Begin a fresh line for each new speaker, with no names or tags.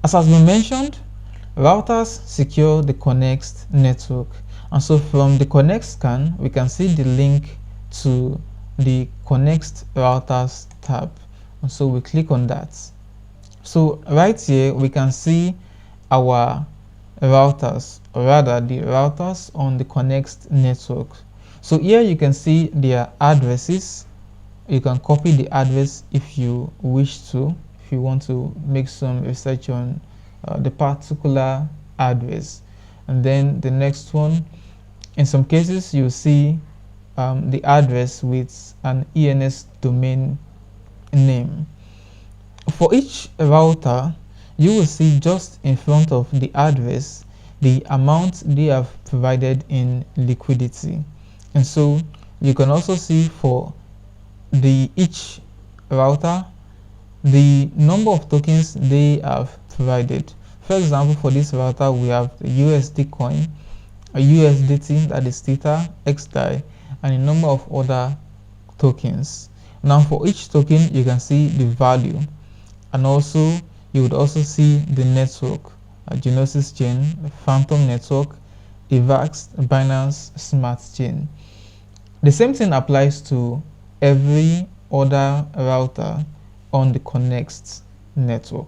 As has been mentioned, routers secure the Connext network, and so from the Connext scan we can see the link to the Connext routers tab, and so we click on that. So right here we can see our routers, or rather the routers on the Connext network. So here you can see their addresses. You can copy the address if you wish to, if you want to make some research on the particular address. And then the next one, in some cases you see the address with an ENS domain name. For each router, you will see just in front of the address the amount they have provided in liquidity. And so you can also see for each router the number of tokens they have provided. For example, for this router we have the USD coin, a USDT, that is Theta, XDAI, and a number of other tokens. Now for each token you can see the value, and also you would also see the network, a Genesis chain, a Phantom network, EVAX, Binance Smart Chain. The same thing applies to every other router on the Connext network.